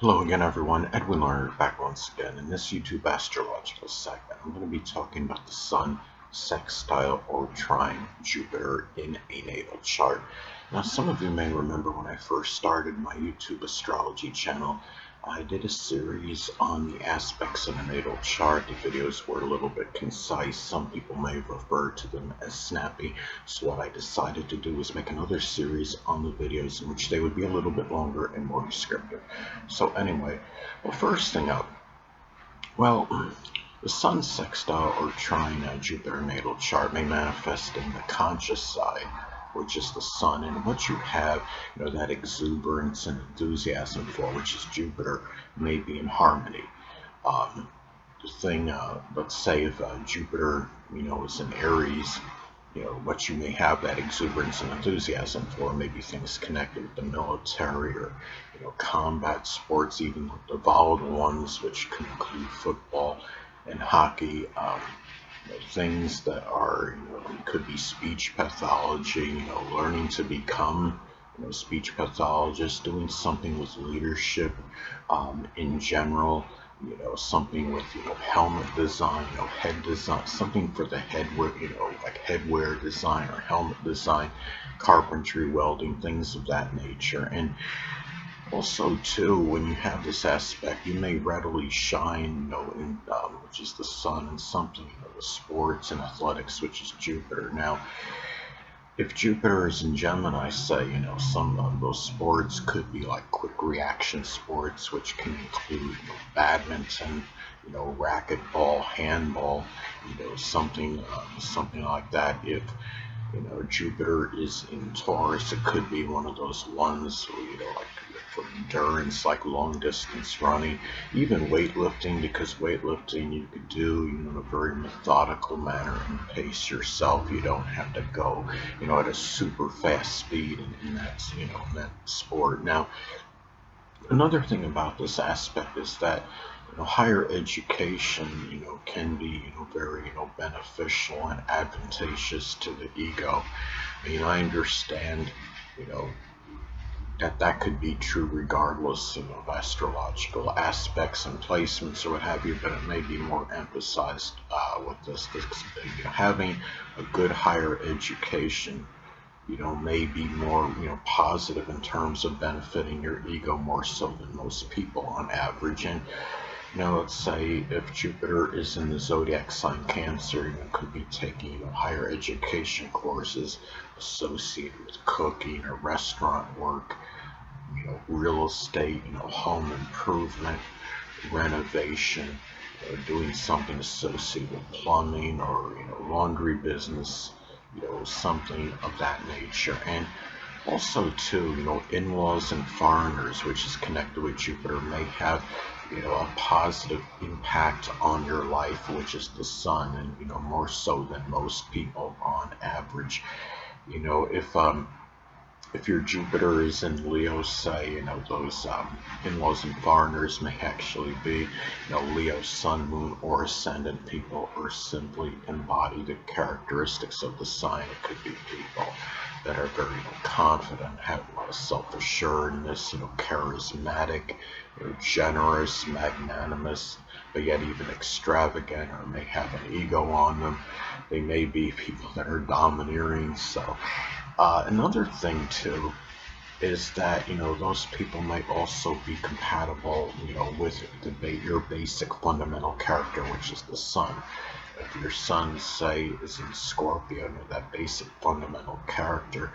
Hello again, everyone. Edwin Learnard back once again. In this YouTube astrological segment, I'm going to be talking about the Sun, Sextile, or Trine Jupiter in a natal chart. Now, some of you may remember when I first started my YouTube astrology channel, I did a series on the aspects of a natal chart. The videos were a little bit concise. Some people may refer to them as snappy. So what I decided to do was make another series on the videos in which they would be a little bit longer and more descriptive. So anyway, well, first thing up, well, the Sun sextile or trine Jupiter natal chart may manifest in the conscious side, which is the Sun, and what you have, that exuberance and enthusiasm for, which is Jupiter, may be in harmony. The thing, let's say if Jupiter, is in Aries, what you may have that exuberance and enthusiasm for, maybe things connected with the military or, combat sports, even the volatile ones, which can include football and hockey, things that are, could be speech pathology, learning to become, speech pathologist, doing something with leadership, in general, something with, helmet design, head design, something for the headwear, like headwear design or helmet design, carpentry, welding, things of that nature. And also, too, when you have this aspect, you may readily shine, in, which is the Sun, and something, the sports and athletics, which is Jupiter. Now, if Jupiter is in Gemini, say, some of those sports could be like quick reaction sports, which can include, badminton, racquetball, handball, something like that. If Jupiter is in Taurus, it could be one of those ones, like for endurance, like long distance running, even weightlifting, because weightlifting you could do, in a very methodical manner and pace yourself. You don't have to go, at a super fast speed in that, in that sport. Now, another thing about this aspect is that higher education can be very beneficial and advantageous to the ego. I understand that could be true regardless of astrological aspects and placements or what have you, but it may be more emphasized with this having a good higher education may be more, positive in terms of benefiting your ego more so than most people on average. And, let's say if Jupiter is in the zodiac sign Cancer, you could be taking, higher education courses associated with cooking or restaurant work, real estate, home improvement, renovation, doing something associated with plumbing or, laundry business, something of that nature. And also too, in-laws and foreigners, which is connected with Jupiter, may have, a positive impact on your life, which is the Sun, and, more so than most people on average. If your Jupiter is in Leo, say, those in-laws and foreigners may actually be, Leo, Sun, Moon, or Ascendant people, or simply embody the characteristics of the sign. It could be people that are very confident, have a lot of self-assuredness, charismatic, generous, magnanimous, but yet even extravagant, or may have an ego on them. They may be people that are domineering. So another thing too is that those people might also be compatible with your basic fundamental character, which is the Sun. If your Sun, say, is in Scorpio, that basic fundamental character,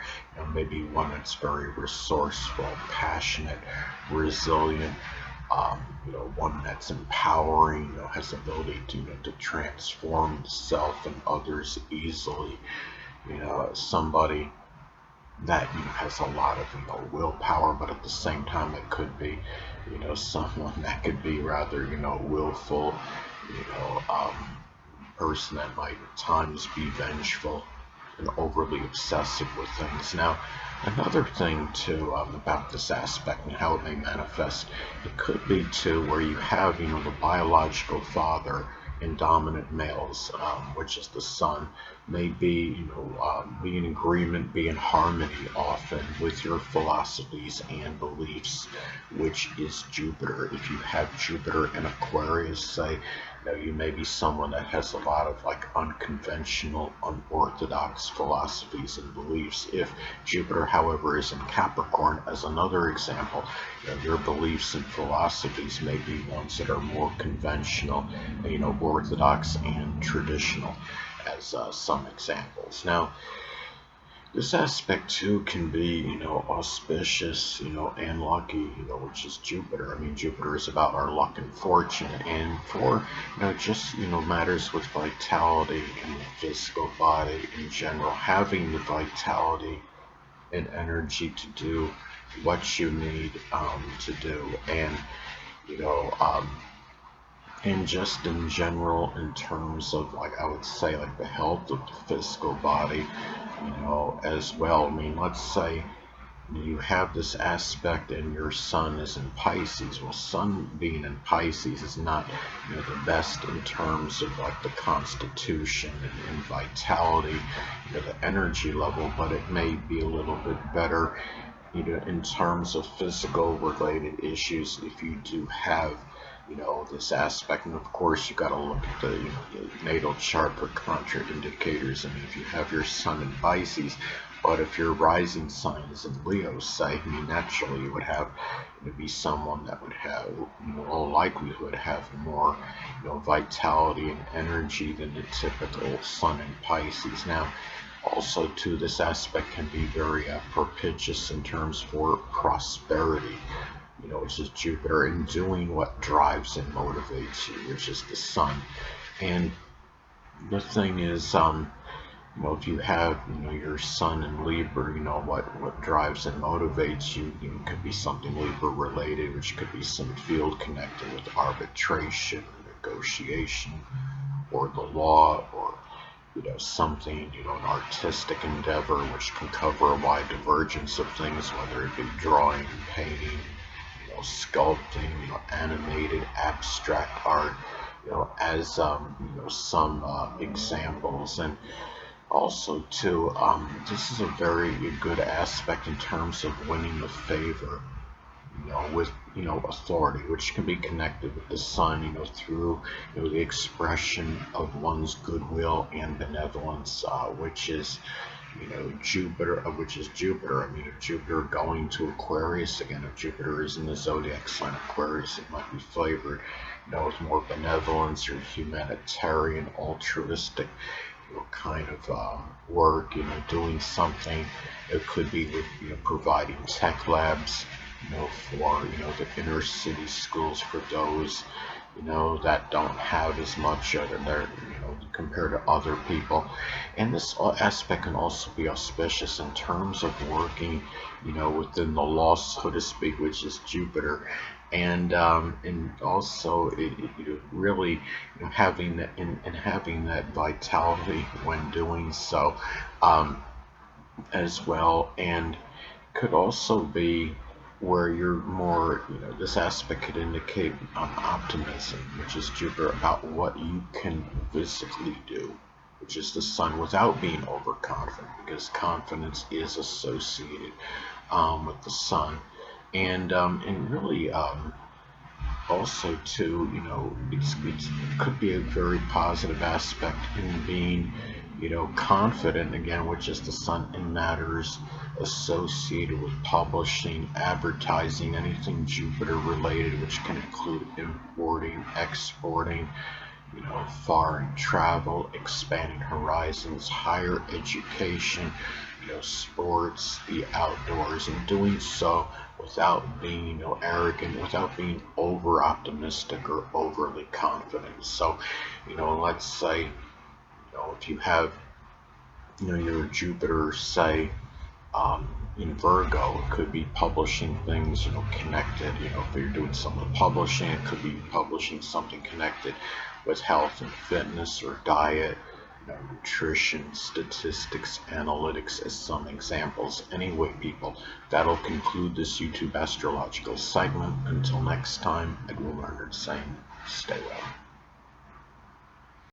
maybe one that's very resourceful, passionate, resilient, one that's empowering, has the ability to transform self and others easily, somebody that has a lot of willpower, but at the same time it could be someone that could be rather willful, person that might at times be vengeful and overly obsessive with things. Now, another thing too about this aspect and how it may manifest, it could be too where you have the biological father in dominant males, which is the Sun, may be be in agreement, be in harmony often with your philosophies and beliefs, which is Jupiter. If you have Jupiter in Aquarius, say, you may be someone that has a lot of like unconventional, unorthodox philosophies and beliefs. If Jupiter, however, is in Capricorn, as another example, your beliefs and philosophies may be ones that are more conventional, orthodox and traditional, as some examples. Now, this aspect too can be, auspicious, and lucky, which is Jupiter. I mean, Jupiter is about our luck and fortune, and for, just, matters with vitality and the physical body in general, having the vitality and energy to do what you need to do, and, you know, um, and just in general, in terms of, like, I would say, like the health of the physical body, as well. I mean, let's say you have this aspect and your sun is in Pisces. Well, sun being in Pisces is not, the best in terms of like the constitution and vitality, the energy level, but it may be a little bit better, in terms of physical related issues if you do have, this aspect. And of course, you got to look at the, the natal chart for contraindicators. I mean, if you have your sun in Pisces, but if your rising sign is in Leo, say, I mean, naturally you would have to be someone that would have, all likelihood have more, vitality and energy than the typical sun in Pisces. Now, also too, this aspect can be very propitious in terms for prosperity, which is Jupiter, and doing what drives and motivates you, which is the sun. And the thing is, if you have, your sun in Libra, what drives and motivates you, could be something Libra related, which could be some field connected with arbitration, negotiation, or the law, or something, an artistic endeavor, which can cover a wide divergence of things, whether it be drawing, painting, sculpting, animated, abstract art, as some examples. And also too, this is a very good aspect in terms of winning the favor, with, authority, which can be connected with the sun, through, the expression of one's goodwill and benevolence, which is, Jupiter, I mean, if Jupiter going to Aquarius, again, if Jupiter is in the zodiac sign Aquarius, it might be flavored, with more benevolence or humanitarian, altruistic, kind of work, doing something. It could be with, providing tech labs, for, the inner city schools for those, that don't have as much other there, compared to other people. And this aspect can also be auspicious in terms of working, within the law, so to speak, which is Jupiter. And also really, having that and having that vitality when doing so, as well. And could also be where you're more, this aspect could indicate optimism, which is Jupiter, about what you can physically do, which is the sun, without being overconfident, because confidence is associated with the sun. And really, also too, it could be a very positive aspect in being, confident, again, which is the sun, in matters associated with publishing, advertising, anything Jupiter related, which can include importing, exporting, foreign travel, expanding horizons, higher education, sports, the outdoors, and doing so without being, arrogant, without being over optimistic or overly confident. So, let's say, if you have, your Jupiter, say, in Virgo, it could be publishing things, connected, if you're doing some publishing, it could be publishing something connected with health and fitness or diet, nutrition, statistics, analytics, as some examples. Anyway, people, that'll conclude this YouTube astrological segment. Until next time, Edwin Learnard saying, stay well.